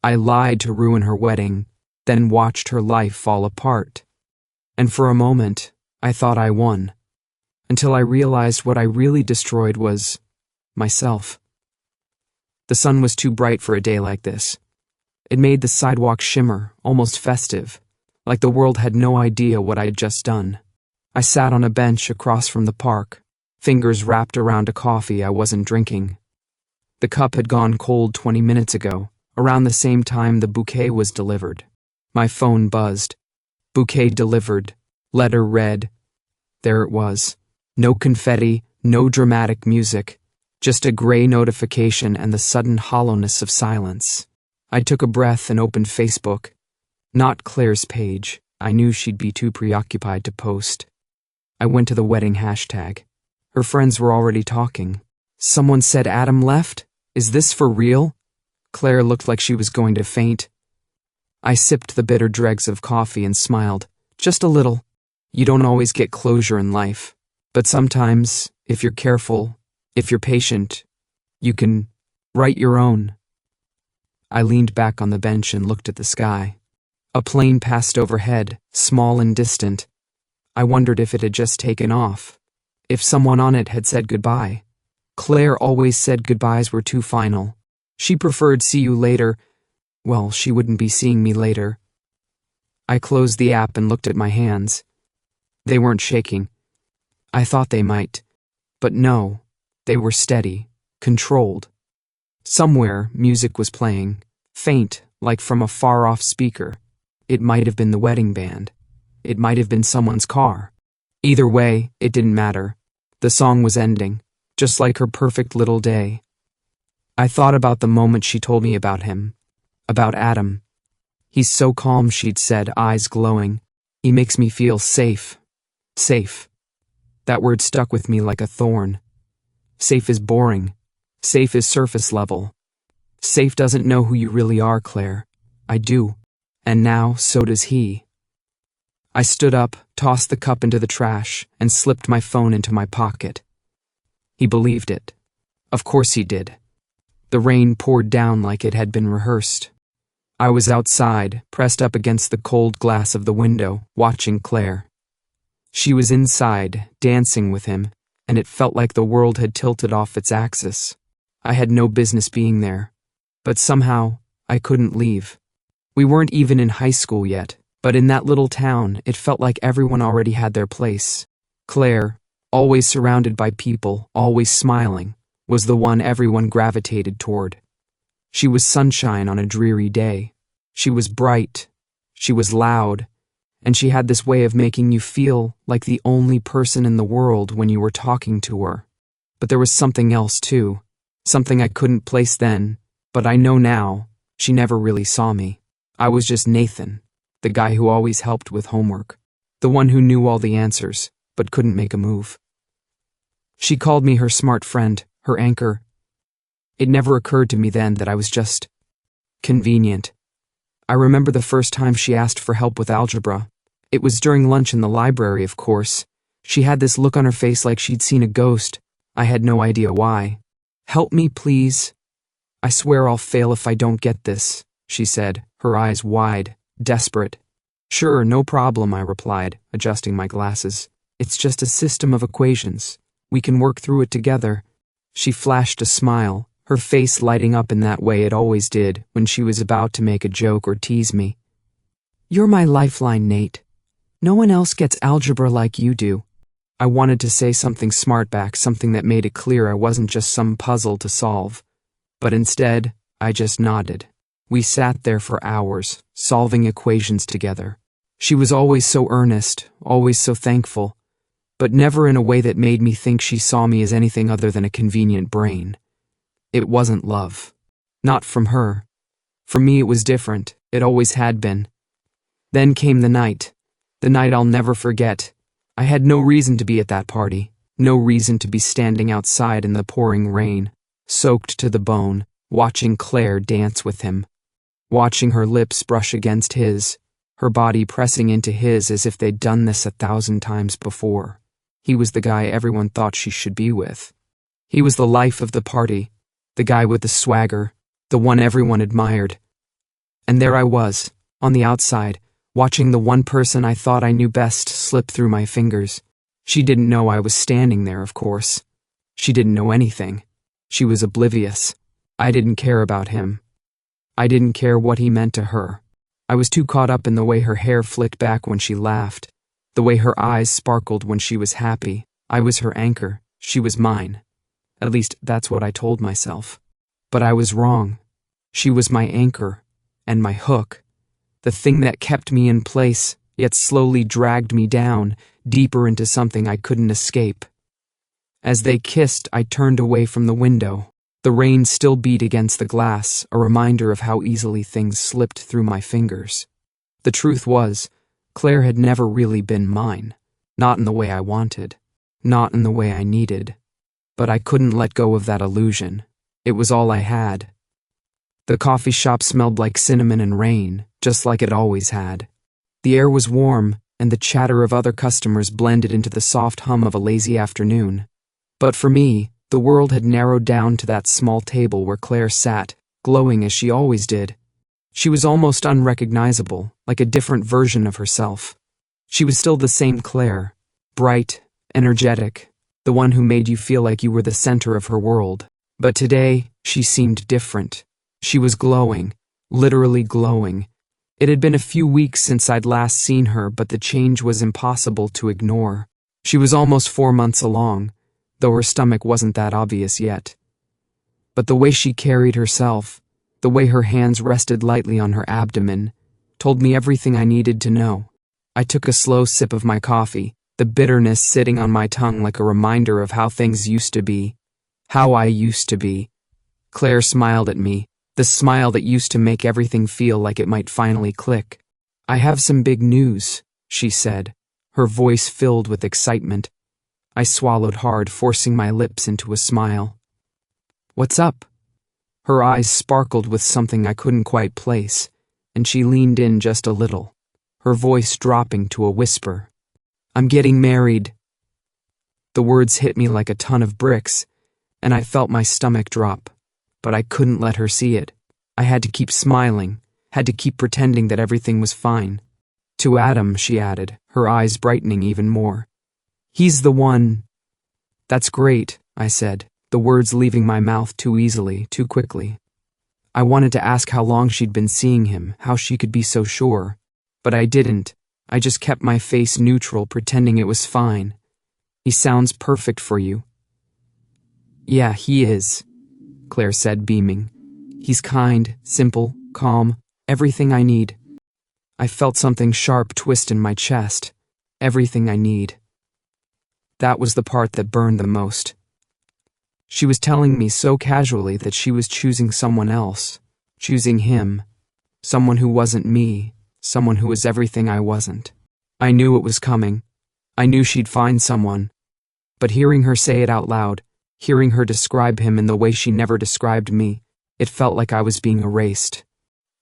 I lied to ruin her wedding, then watched her life fall apart. And for a moment, I thought I won, until I realized what I really destroyed was myself. The sun was too bright for a day like this. It made the sidewalk shimmer, almost festive, like the world had no idea what I had just done. I sat on a bench across from the park, fingers wrapped around a coffee I wasn't drinking. The cup had gone cold 20 minutes ago, around the same time the bouquet was delivered. My phone buzzed. Bouquet delivered. Letter read. There it was. No confetti, no dramatic music, just a gray notification and the sudden hollowness of silence. I took a breath and opened Facebook. Not Claire's page. I knew she'd be too preoccupied to post. I went to the wedding hashtag. Her friends were already talking. Someone said Adam left? Is this for real? Claire looked like she was going to faint. I sipped the bitter dregs of coffee and smiled. Just a little. You don't always get closure in life. But sometimes, if you're careful, if you're patient, you can write your own. I leaned back on the bench and looked at the sky. A plane passed overhead, small and distant. I wondered if it had just taken off, if someone on it had said goodbye. Claire always said goodbyes were too final. She preferred see you later. Well, she wouldn't be seeing me later. I closed the app and looked at my hands. They weren't shaking. I thought they might. But no, they were steady, controlled. Somewhere, music was playing, faint, like from a far-off speaker. It might have been the wedding band. It might have been someone's car. Either way, it didn't matter. The song was ending, just like her perfect little day. I thought about the moment she told me about him, about Adam. He's so calm, she'd said, eyes glowing. He makes me feel safe. Safe. That word stuck with me like a thorn. Safe is boring. Safe is surface level. Safe doesn't know who you really are, Claire. I do. And now, so does he. I stood up, tossed the cup into the trash, and slipped my phone into my pocket. He believed it. Of course he did. The rain poured down like it had been rehearsed. I was outside, pressed up against the cold glass of the window, watching Claire. She was inside, dancing with him, and it felt like the world had tilted off its axis. I had no business being there, but somehow I couldn't leave. We weren't even in high school yet, but in that little town, it felt like everyone already had their place. Claire, always surrounded by people, always smiling, was the one everyone gravitated toward. She was sunshine on a dreary day. She was bright. She was loud. And she had this way of making you feel like the only person in the world when you were talking to her. But there was something else too, something I couldn't place then, but I know now. She never really saw me. I was just Nathan, the guy who always helped with homework, the one who knew all the answers, but couldn't make a move. She called me her smart friend, her anchor. It never occurred to me then that I was just convenient. I remember the first time she asked for help with algebra. It was during lunch in the library, of course. She had this look on her face like she'd seen a ghost. I had no idea why. "Help me, please. I swear I'll fail if I don't get this," she said, her eyes wide, desperate. "Sure, no problem," I replied, adjusting my glasses. "It's just a system of equations. We can work through it together." She flashed a smile, her face lighting up in that way it always did when she was about to make a joke or tease me. "You're my lifeline, Nate. No one else gets algebra like you do." I wanted to say something smart back, something that made it clear I wasn't just some puzzle to solve. But instead, I just nodded. We sat there for hours, solving equations together. She was always so earnest, always so thankful, but never in a way that made me think she saw me as anything other than a convenient brain. It wasn't love. Not from her. For me it was different. It always had been. Then came the night I'll never forget. I had no reason to be at that party, no reason to be standing outside in the pouring rain, soaked to the bone, watching Claire dance with him, watching her lips brush against his, her body pressing into his as if they'd done this 1,000 times before. He was the guy everyone thought she should be with. He was the life of the party, the guy with the swagger, the one everyone admired. And there I was, on the outside, watching the one person I thought I knew best slip through my fingers. She didn't know I was standing there, of course. She didn't know anything. She was oblivious. I didn't care about him. I didn't care what he meant to her. I was too caught up in the way her hair flicked back when she laughed, the way her eyes sparkled when she was happy. I was her anchor. She was mine. At least that's what I told myself. But I was wrong. She was my anchor and my hook, the thing that kept me in place, yet slowly dragged me down, deeper into something I couldn't escape. As they kissed, I turned away from the window. The rain still beat against the glass, a reminder of how easily things slipped through my fingers. The truth was, Claire had never really been mine. Not in the way I wanted. Not in the way I needed. But I couldn't let go of that illusion. It was all I had. The coffee shop smelled like cinnamon and rain, just like it always had. The air was warm, and the chatter of other customers blended into the soft hum of a lazy afternoon. But for me, the world had narrowed down to that small table where Claire sat, glowing as she always did. She was almost unrecognizable, like a different version of herself. She was still the same Claire, bright, energetic, the one who made you feel like you were the center of her world. But today, she seemed different. She was glowing, literally glowing. It had been a few weeks since I'd last seen her, but the change was impossible to ignore. She was almost 4 months along, though her stomach wasn't that obvious yet. But the way she carried herself, the way her hands rested lightly on her abdomen, told me everything I needed to know. I took a slow sip of my coffee, the bitterness sitting on my tongue like a reminder of how things used to be. How I used to be. Claire smiled at me, the smile that used to make everything feel like it might finally click. "I have some big news," she said, her voice filled with excitement. I swallowed hard, forcing my lips into a smile. "What's up?" Her eyes sparkled with something I couldn't quite place, and she leaned in just a little, her voice dropping to a whisper. "I'm getting married." The words hit me like a ton of bricks, and I felt my stomach drop, but I couldn't let her see it. I had to keep smiling, had to keep pretending that everything was fine. "To Adam," she added, her eyes brightening even more. "He's the one." "That's great," I said, the words leaving my mouth too easily, too quickly. I wanted to ask how long she'd been seeing him, how she could be so sure. But I didn't. I just kept my face neutral, pretending it was fine. "He sounds perfect for you." "Yeah, he is," Claire said, beaming. "He's kind, simple, calm, everything I need." I felt something sharp twist in my chest. Everything I need. That was the part that burned the most. She was telling me so casually that she was choosing someone else, choosing him, someone who wasn't me, someone who was everything I wasn't. I knew it was coming. I knew she'd find someone. But hearing her say it out loud, hearing her describe him in the way she never described me, it felt like I was being erased.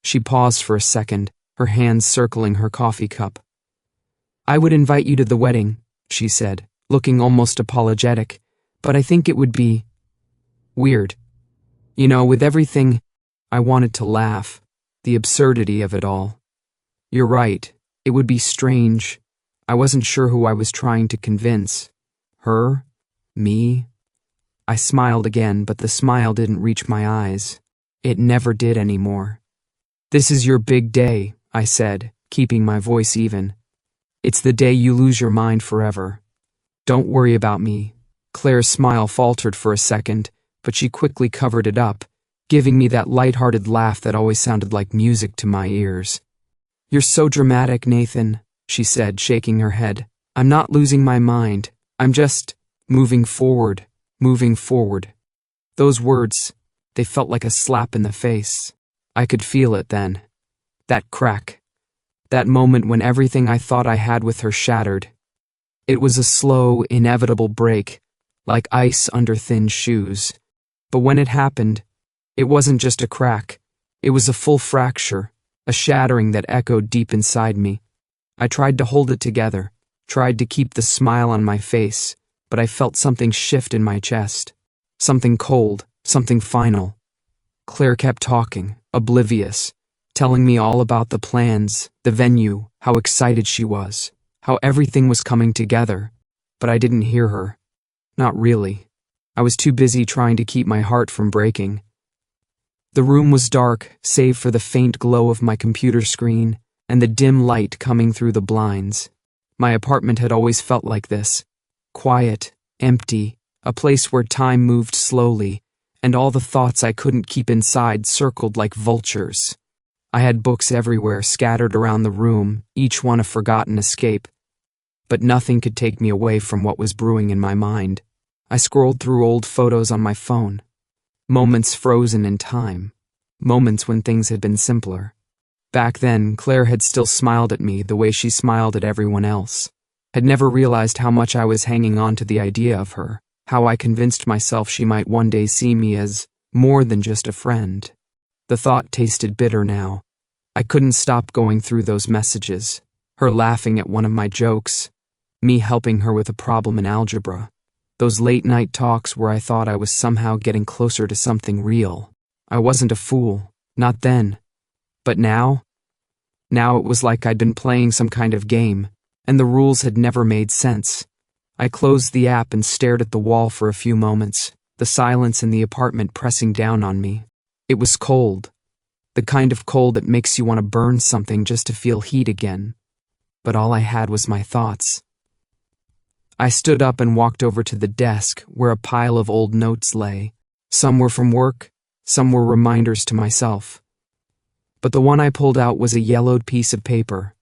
She paused for a second, her hands circling her coffee cup. "I would invite you to the wedding," she said, looking almost apologetic, "but I think it would be weird. You know, with everything." I wanted to laugh, the absurdity of it all. "You're right, it would be strange." I wasn't sure who I was trying to convince. Her? Me? I smiled again, but the smile didn't reach my eyes. It never did anymore. "This is your big day," I said, keeping my voice even. "It's the day you lose your mind forever. Don't worry about me." Claire's smile faltered for a second, but she quickly covered it up, giving me that light-hearted laugh that always sounded like music to my ears. "You're so dramatic, Nathan," she said, shaking her head. "I'm not losing my mind. I'm just moving forward, moving forward." Those words, they felt like a slap in the face. I could feel it then. That crack. That moment when everything I thought I had with her shattered. It was a slow, inevitable break, like ice under thin shoes. But when it happened, it wasn't just a crack. It was a full fracture, a shattering that echoed deep inside me. I tried to hold it together, tried to keep the smile on my face, but I felt something shift in my chest. Something cold, something final. Claire kept talking, oblivious, telling me all about the plans, the venue, how excited she was, how everything was coming together. But I didn't hear her. Not really. I was too busy trying to keep my heart from breaking. The room was dark, save for the faint glow of my computer screen and the dim light coming through the blinds. My apartment had always felt like this. Quiet, empty, a place where time moved slowly, and all the thoughts I couldn't keep inside circled like vultures. I had books everywhere scattered around the room, each one a forgotten escape. But nothing could take me away from what was brewing in my mind. I scrolled through old photos on my phone. Moments frozen in time. Moments when things had been simpler. Back then, Claire had still smiled at me the way she smiled at everyone else. Had never realized how much I was hanging on to the idea of her, how I convinced myself she might one day see me as more than just a friend. The thought tasted bitter now. I couldn't stop going through those messages, her laughing at one of my jokes, me helping her with a problem in algebra, those late-night talks where I thought I was somehow getting closer to something real. I wasn't a fool, not then. But now? Now it was like I'd been playing some kind of game, and the rules had never made sense. I closed the app and stared at the wall for a few moments, the silence in the apartment pressing down on me. It was cold. The kind of cold that makes you want to burn something just to feel heat again. But all I had was my thoughts. I stood up and walked over to the desk where a pile of old notes lay. Some were from work, some were reminders to myself. But the one I pulled out was a yellowed piece of paper.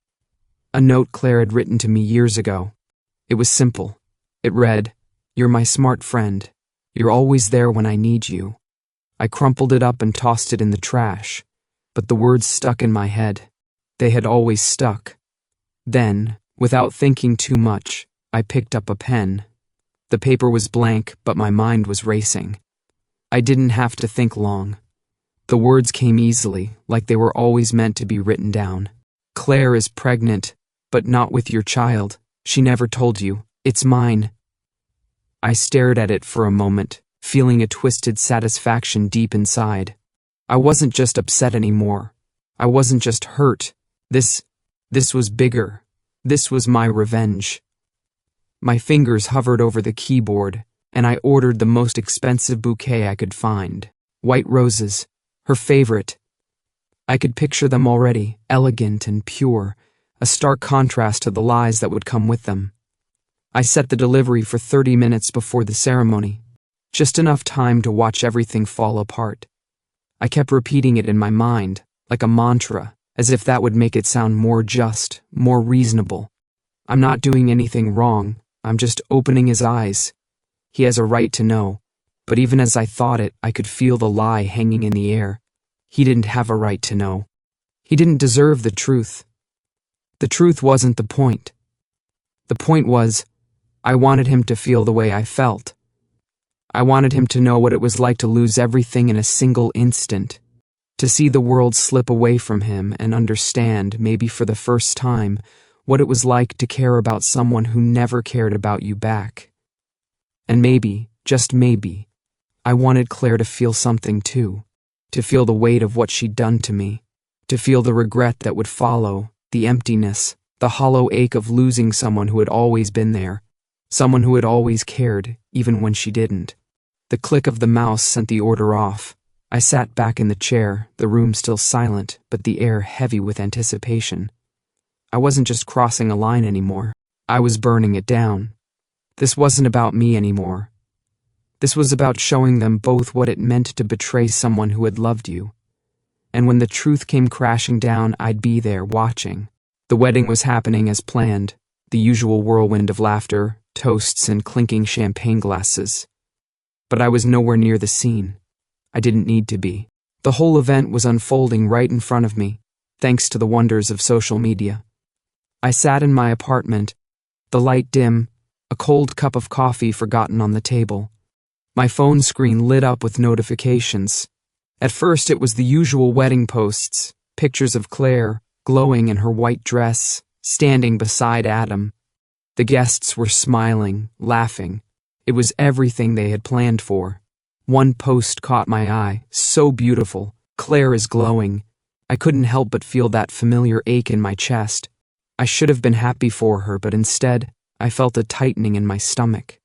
A note Claire had written to me years ago. It was simple. It read, "You're my smart friend. You're always there when I need you." I crumpled it up and tossed it in the trash, but the words stuck in my head. They had always stuck. Then, without thinking too much, I picked up a pen. The paper was blank, but my mind was racing. I didn't have to think long. The words came easily, like they were always meant to be written down. "Claire is pregnant, but not with your child. She never told you. It's mine." I stared at it for a moment, feeling a twisted satisfaction deep inside. I wasn't just upset anymore. I wasn't just hurt. This was bigger. This was my revenge. My fingers hovered over the keyboard, and I ordered the most expensive bouquet I could find. White roses, her favorite. I could picture them already, elegant and pure, a stark contrast to the lies that would come with them. I set the delivery for 30 minutes before the ceremony, just enough time to watch everything fall apart. I kept repeating it in my mind, like a mantra, as if that would make it sound more just, more reasonable. I'm not doing anything wrong, I'm just opening his eyes. He has a right to know, but even as I thought it, I could feel the lie hanging in the air. He didn't have a right to know. He didn't deserve the truth. The truth wasn't the point. The point was, I wanted him to feel the way I felt. I wanted him to know what it was like to lose everything in a single instant, to see the world slip away from him and understand, maybe for the first time, what it was like to care about someone who never cared about you back. And maybe, just maybe, I wanted Claire to feel something too, to feel the weight of what she'd done to me, to feel the regret that would follow, the emptiness, the hollow ache of losing someone who had always been there, someone who had always cared, even when she didn't. The click of the mouse sent the order off. I sat back in the chair, the room still silent, but the air heavy with anticipation. I wasn't just crossing a line anymore. I was burning it down. This wasn't about me anymore. This was about showing them both what it meant to betray someone who had loved you. And when the truth came crashing down, I'd be there, watching. The wedding was happening as planned, the usual whirlwind of laughter, toasts, and clinking champagne glasses. But I was nowhere near the scene. I didn't need to be. The whole event was unfolding right in front of me, thanks to the wonders of social media. I sat in my apartment, the light dim, a cold cup of coffee forgotten on the table. My phone screen lit up with notifications. At first it was the usual wedding posts, pictures of Claire, glowing in her white dress, standing beside Adam. The guests were smiling, laughing. It was everything they had planned for. One post caught my eye, so beautiful. "Claire is glowing. I couldn't help but feel that familiar ache in my chest. I should have been happy for her, but instead, I felt a tightening in my stomach.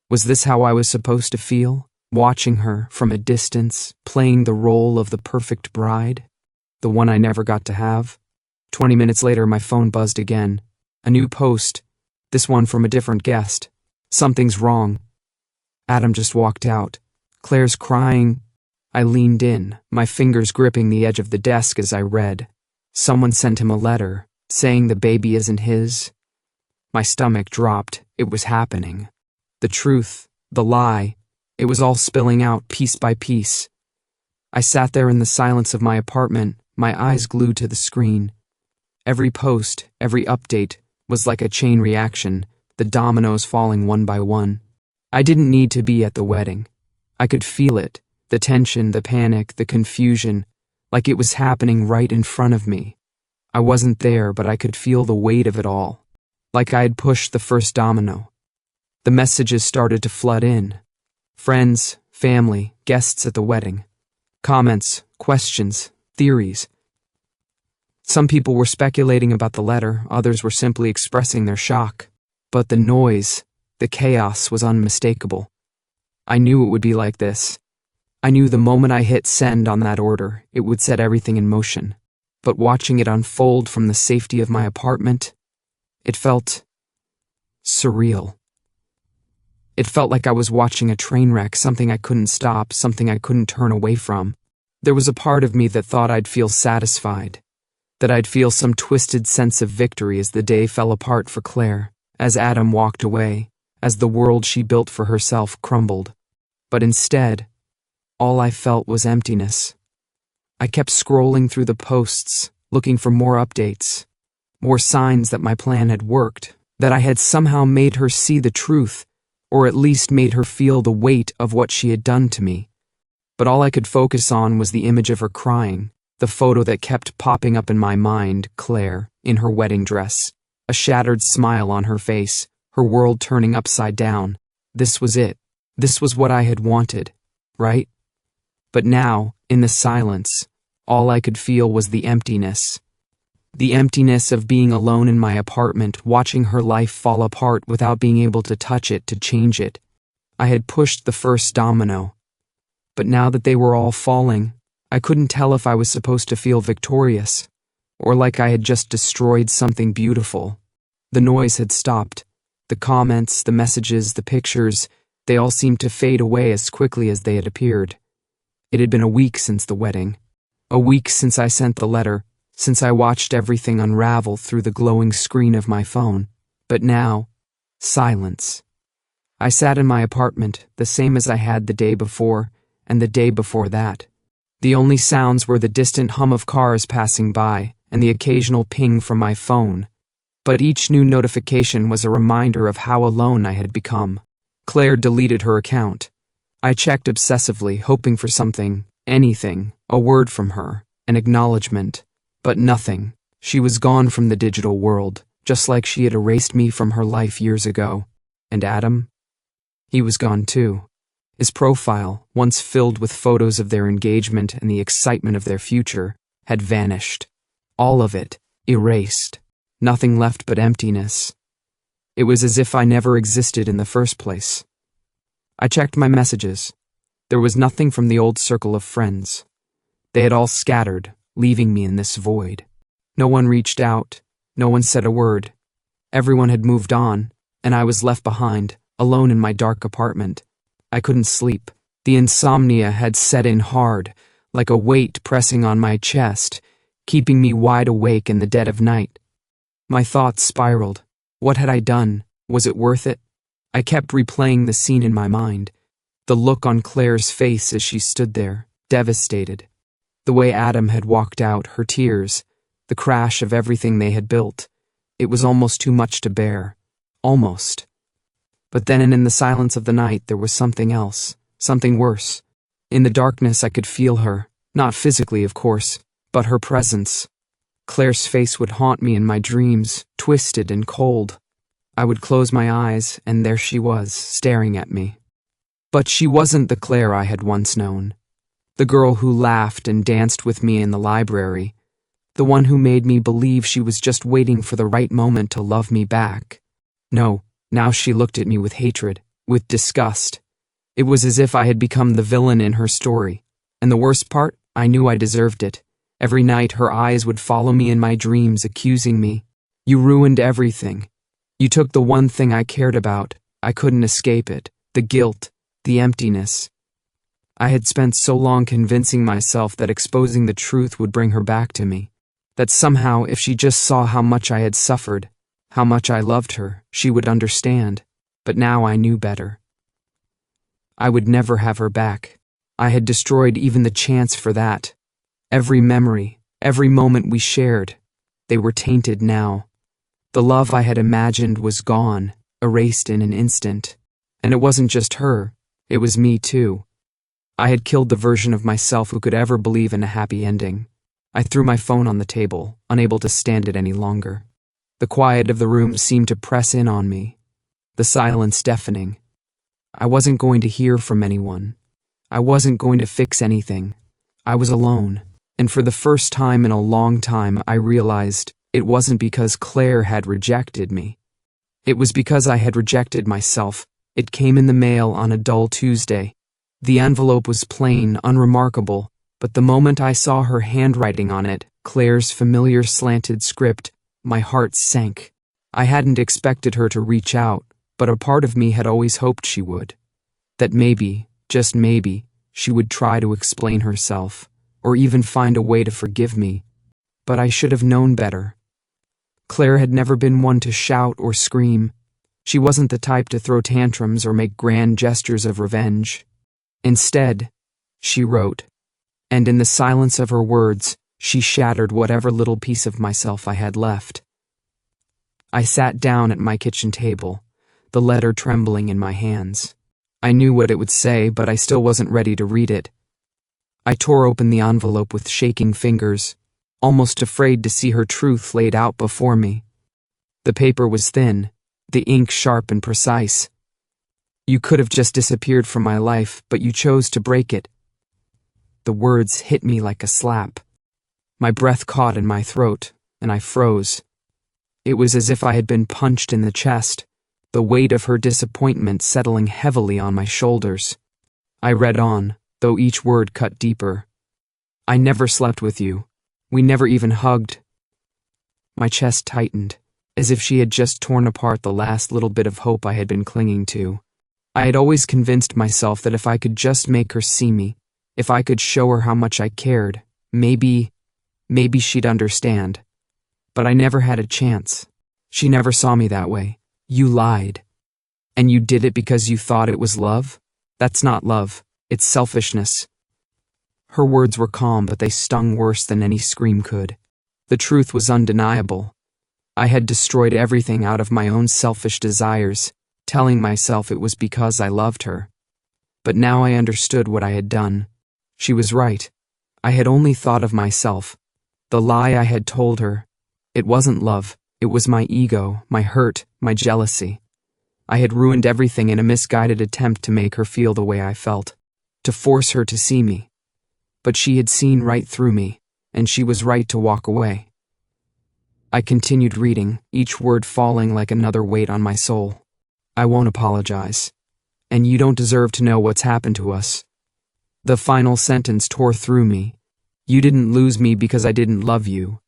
Was this how I was supposed to feel? Watching her from a distance, playing the role of the perfect bride? The one I never got to have? 20 minutes later, my phone buzzed again. A new post. This one from a different guest. Something's wrong. Adam just walked out. Claire's crying. I leaned in, my fingers gripping the edge of the desk as I read. Someone sent him a letter, saying the baby isn't his. My stomach dropped. It was happening. The truth, the lie, it was all spilling out piece by piece. I sat there in the silence of my apartment, my eyes glued to the screen. Every post, every update, was like a chain reaction, the dominoes falling one by one. I didn't need to be at the wedding. I could feel it, the tension, the panic, the confusion, like it was happening right in front of me. I wasn't there, but I could feel the weight of it all, like I had pushed the first domino. The messages started to flood in. Friends, family, guests at the wedding. Comments, questions, theories. Some people were speculating about the letter, others were simply expressing their shock. But the noise, the chaos was unmistakable. I knew it would be like this. I knew the moment I hit send on that order, it would set everything in motion. But watching it unfold from the safety of my apartment, it felt surreal. It felt like I was watching a train wreck, something I couldn't stop, something I couldn't turn away from. There was a part of me that thought I'd feel satisfied, that I'd feel some twisted sense of victory as the day fell apart for Claire, as Adam walked away, as the world she built for herself crumbled. But instead, all I felt was emptiness. I kept scrolling through the posts, looking for more updates, more signs that my plan had worked, that I had somehow made her see the truth, or at least made her feel the weight of what she had done to me. But all I could focus on was the image of her crying, the photo that kept popping up in my mind, Claire, in her wedding dress, a shattered smile on her face, her world turning upside down. This was it. This was what I had wanted, right? But now, in the silence, all I could feel was the emptiness. The emptiness of being alone in my apartment, watching her life fall apart without being able to touch it, to change it. I had pushed the first domino. But now that they were all falling, I couldn't tell if I was supposed to feel victorious, or like I had just destroyed something beautiful. The noise had stopped. The comments, the messages, the pictures, they all seemed to fade away as quickly as they had appeared. It had been a week since the wedding. A week since I sent the letter, since I watched everything unravel through the glowing screen of my phone. But now, silence. I sat in my apartment, the same as I had the day before, and the day before that. The only sounds were the distant hum of cars passing by, and the occasional ping from my phone. But each new notification was a reminder of how alone I had become. Claire deleted her account. I checked obsessively, hoping for something, anything, a word from her, an acknowledgement. But nothing. She was gone from the digital world, just like she had erased me from her life years ago. And Adam? He was gone too. His profile, once filled with photos of their engagement and the excitement of their future, had vanished. All of it, erased. Nothing left but emptiness. It was as if I never existed in the first place. I checked my messages. There was nothing from the old circle of friends. They had all scattered, leaving me in this void. No one reached out. No one said a word. Everyone had moved on, and I was left behind, alone in my dark apartment. I couldn't sleep. The insomnia had set in hard, like a weight pressing on my chest, keeping me wide awake in the dead of night. My thoughts spiraled. What had I done? Was it worth it? I kept replaying the scene in my mind. The look on Claire's face as she stood there, devastated. The way Adam had walked out, her tears, the crash of everything they had built. It was almost too much to bear. Almost. But then in the silence of the night there was something else, something worse. In the darkness I could feel her, not physically of course, but her presence. Claire's face would haunt me in my dreams, twisted and cold. I would close my eyes, and there she was, staring at me. But she wasn't the Claire I had once known. The girl who laughed and danced with me in the library, The one who made me believe she was just waiting for the right moment to love me back. No, now she looked at me with hatred, with disgust. It was as if I had become the villain in her story. And the worst part, I knew I deserved it. Every night her eyes would follow me in my dreams, accusing me. You ruined everything. You took the one thing I cared about. I couldn't escape it. The guilt, the emptiness. I had spent so long convincing myself that exposing the truth would bring her back to me. That somehow, if she just saw how much I had suffered, how much I loved her, she would understand. But now I knew better. I would never have her back. I had destroyed even the chance for that. Every memory, every moment we shared, they were tainted now. The love I had imagined was gone, erased in an instant. And it wasn't just her, it was me too. I had killed the version of myself who could ever believe in a happy ending. I threw my phone on the table, unable to stand it any longer. The quiet of the room seemed to press in on me, the silence deafening. I wasn't going to hear from anyone. I wasn't going to fix anything. I was alone, and for the first time in a long time I realized it wasn't because Claire had rejected me. It was because I had rejected myself. It came in the mail on a dull Tuesday. The envelope was plain, unremarkable, but the moment I saw her handwriting on it, Claire's familiar slanted script, my heart sank. I hadn't expected her to reach out, but a part of me had always hoped she would. That maybe, just maybe, she would try to explain herself, or even find a way to forgive me. But I should have known better. Claire had never been one to shout or scream. She wasn't the type to throw tantrums or make grand gestures of revenge. Instead, she wrote, and in the silence of her words, she shattered whatever little piece of myself I had left. I sat down at my kitchen table, the letter trembling in my hands. I knew what it would say, but I still wasn't ready to read it. I tore open the envelope with shaking fingers, almost afraid to see her truth laid out before me. The paper was thin, the ink sharp and precise. You could have just disappeared from my life, but you chose to break it. The words hit me like a slap. My breath caught in my throat, and I froze. It was as if I had been punched in the chest, the weight of her disappointment settling heavily on my shoulders. I read on, though each word cut deeper. I never slept with you. We never even hugged. My chest tightened, as if she had just torn apart the last little bit of hope I had been clinging to. I had always convinced myself that if I could just make her see me, if I could show her how much I cared, maybe she'd understand. But I never had a chance. She never saw me that way. You lied. And you did it because you thought it was love? That's not love. It's selfishness. Her words were calm, but they stung worse than any scream could. The truth was undeniable. I had destroyed everything out of my own selfish desires, telling myself it was because I loved her. But now I understood what I had done. She was right. I had only thought of myself. The lie I had told her. It wasn't love. It was my ego, my hurt, my jealousy. I had ruined everything in a misguided attempt to make her feel the way I felt, to force her to see me. But she had seen right through me, and she was right to walk away. I continued reading, each word falling like another weight on my soul. I won't apologize. And you don't deserve to know what's happened to us. The final sentence tore through me. You didn't lose me because I didn't love you.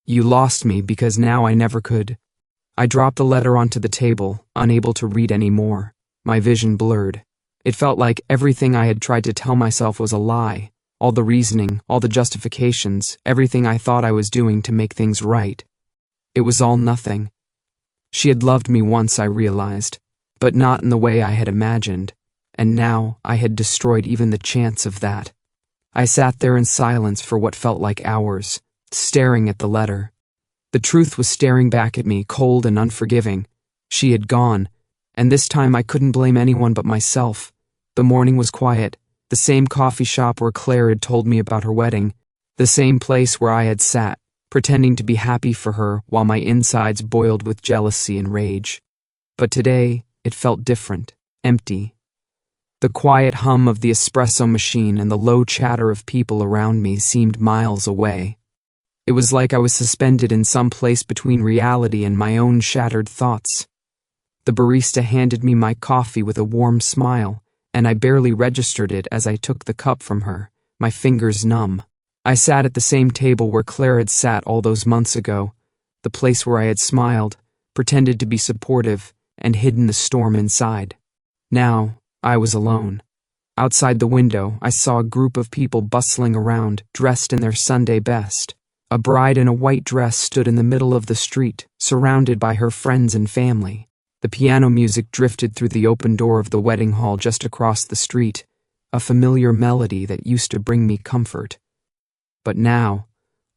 You lost me because now I never could. I dropped the letter onto the table, unable to read any more. My vision blurred. It felt like everything I had tried to tell myself was a lie. All the reasoning, all the justifications, everything I thought I was doing to make things right. It was all nothing. She had loved me once, I realized, but not in the way I had imagined, and now I had destroyed even the chance of that. I sat there in silence for what felt like hours, staring at the letter. The truth was staring back at me, cold and unforgiving. She had gone, and this time I couldn't blame anyone but myself. The morning was quiet, the same coffee shop where Claire had told me about her wedding, the same place where I had sat, pretending to be happy for her while my insides boiled with jealousy and rage. But today, it felt different, empty. The quiet hum of the espresso machine and the low chatter of people around me seemed miles away. It was like I was suspended in some place between reality and my own shattered thoughts. The barista handed me my coffee with a warm smile, and I barely registered it as I took the cup from her, my fingers numb. I sat at the same table where Claire had sat all those months ago, the place where I had smiled, pretended to be supportive, and hidden the storm inside. Now, I was alone. Outside the window, I saw a group of people bustling around, dressed in their Sunday best. A bride in a white dress stood in the middle of the street, surrounded by her friends and family. The piano music drifted through the open door of the wedding hall just across the street, a familiar melody that used to bring me comfort. But now,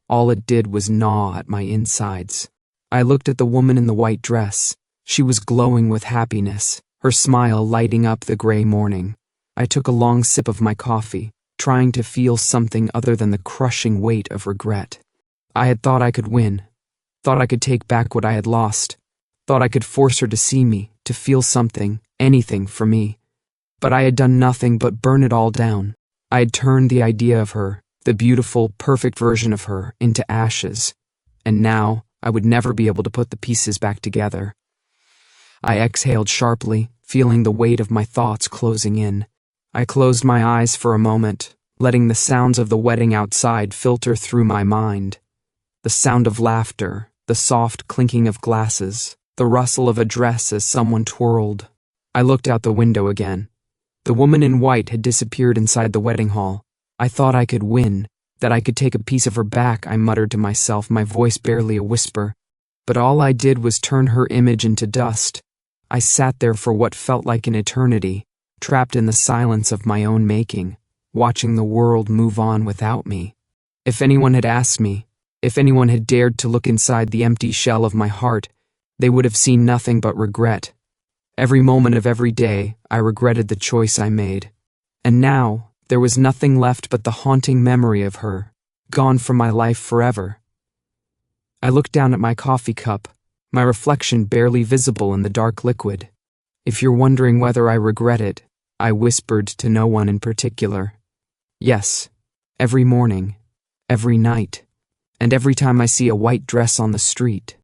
all it did was gnaw at my insides. I looked at the woman in the white dress. She was glowing with happiness, her smile lighting up the gray morning. I took a long sip of my coffee, trying to feel something other than the crushing weight of regret. I had thought I could win, thought I could take back what I had lost, thought I could force her to see me, to feel something, anything for me. But I had done nothing but burn it all down. I had turned the idea of her, the beautiful, perfect version of her, into ashes. And now, I would never be able to put the pieces back together. I exhaled sharply, feeling the weight of my thoughts closing in. I closed my eyes for a moment, letting the sounds of the wedding outside filter through my mind. The sound of laughter, the soft clinking of glasses, the rustle of a dress as someone twirled. I looked out the window again. The woman in white had disappeared inside the wedding hall. I thought I could win, that I could take a piece of her back, I muttered to myself, my voice barely a whisper. But all I did was turn her image into dust. I sat there for what felt like an eternity, trapped in the silence of my own making, watching the world move on without me. If anyone had asked me, if anyone had dared to look inside the empty shell of my heart, they would have seen nothing but regret. Every moment of every day, I regretted the choice I made. And now, there was nothing left but the haunting memory of her, gone from my life forever. I looked down at my coffee cup, my reflection barely visible in the dark liquid. If you're wondering whether I regret it, I whispered to no one in particular. Yes, every morning, every night, and every time I see a white dress on the street.